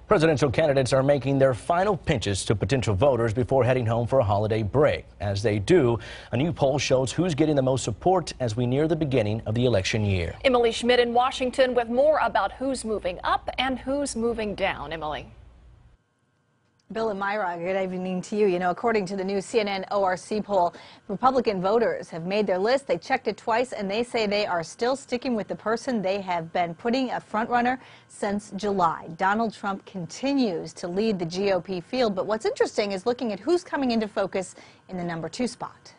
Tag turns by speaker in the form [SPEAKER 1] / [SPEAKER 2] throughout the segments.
[SPEAKER 1] Presidential candidates are making their final pitches to potential voters before heading home for a holiday break. As they do, a new poll shows who's getting the most support as we near the beginning of the election year.
[SPEAKER 2] Emily Schmidt in Washington with more about who's moving up and who's moving down. Emily.
[SPEAKER 3] Bill and Myra, good evening to you. You know, according to the new CNN ORC poll, Republican voters have made their list. They checked it twice, and they say they are still sticking with the person they have been putting a frontrunner since July. Donald Trump continues to lead the GOP field, but what's interesting is looking at who's coming into focus in the #2 spot.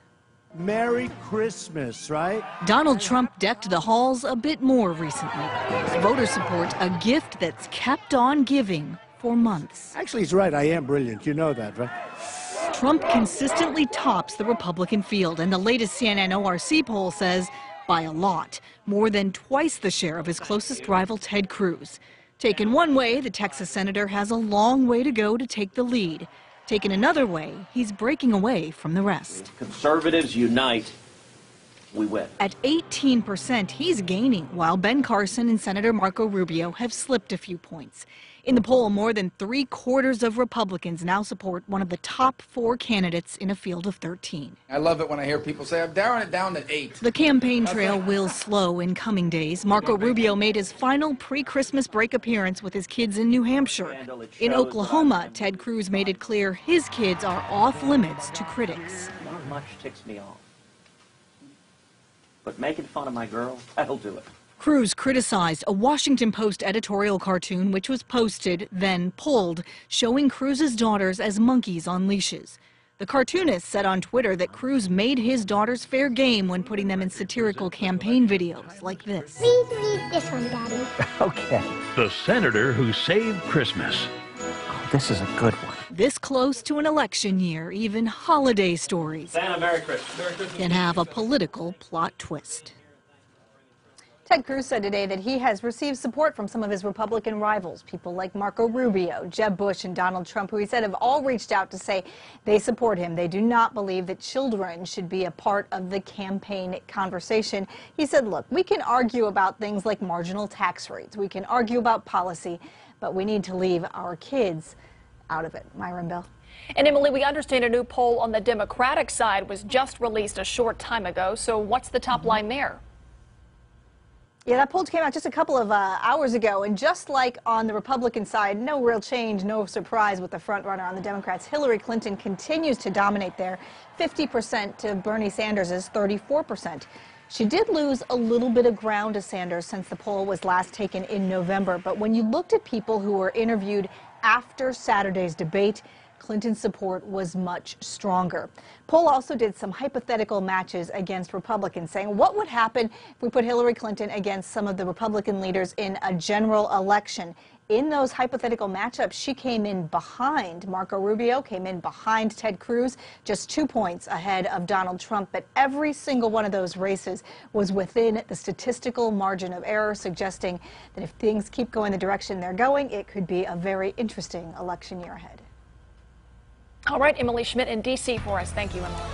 [SPEAKER 4] Merry Christmas, right?
[SPEAKER 5] Donald Trump decked the halls a bit more recently. His voter support, a gift that's kept on giving for months.
[SPEAKER 4] Actually, he's right. I am brilliant. You know that, right?
[SPEAKER 5] Trump consistently tops the Republican field, and the latest CNN ORC poll says by a lot, more than twice the share of his closest rival, Ted Cruz. Taken one way, the Texas senator has a long way to go to take the lead. Taken another way, he's breaking away from the rest.
[SPEAKER 6] Conservatives unite, we win.
[SPEAKER 5] At 18%, he's gaining, while Ben Carson and Senator Marco Rubio have slipped a few points. In the poll, more than 3/4 of Republicans now support one of the top 4 candidates in a field of 13.
[SPEAKER 7] I love it when I hear people say, I'm narrowing it down to 8.
[SPEAKER 5] The campaign trail will slow in coming days. Marco Rubio made his final pre-Christmas break appearance with his kids in New Hampshire. In Oklahoma, Ted Cruz made it clear his kids are off limits to critics.
[SPEAKER 6] Not much ticks me off. But making fun of my girl, that'll do it.
[SPEAKER 5] Cruz criticized a Washington Post editorial cartoon which was posted, then pulled, showing Cruz's daughters as monkeys on leashes. The cartoonist said on Twitter that Cruz made his daughters fair game when putting them in satirical campaign videos like this.
[SPEAKER 8] Read this one, Daddy.
[SPEAKER 1] Okay.
[SPEAKER 9] The senator who saved Christmas.
[SPEAKER 1] Oh, this is a good one.
[SPEAKER 5] This close to an election year, even holiday stories
[SPEAKER 6] Santa, Merry Christmas. Merry Christmas.
[SPEAKER 5] can have a political plot twist.
[SPEAKER 3] Ted Cruz said today that he has received support from some of his Republican rivals, people like Marco Rubio, Jeb Bush, and Donald Trump, who he said have all reached out to say they support him. They do not believe that children should be a part of the campaign conversation. He said, look, we can argue about things like marginal tax rates. We can argue about policy, but we need to leave our kids out of it. Myra and Bill.
[SPEAKER 2] And Emily, we understand a new poll on the Democratic side was just released a short time ago. So what's the top line there?
[SPEAKER 3] Yeah, that poll came out just a couple of hours ago, and just like on the Republican side, no real change, no surprise with the front runner on the Democrats. Hillary Clinton continues to dominate there, 50% to Bernie Sanders' 34%. She did lose a little bit of ground to Sanders since the poll was last taken in November, but when you looked at people who were interviewed after Saturday's debate, Clinton's support was much stronger. Poll also did some hypothetical matches against Republicans, saying what would happen if we put Hillary Clinton against some of the Republican leaders in a general election. In those hypothetical matchups, she came in behind. Marco Rubio came in behind Ted Cruz, just 2 points ahead of Donald Trump. But every single one of those races was within the statistical margin of error, suggesting that if things keep going the direction they're going, it could be a very interesting election year ahead.
[SPEAKER 2] All right, Emily Schmidt in D.C. for us. Thank you, Emily.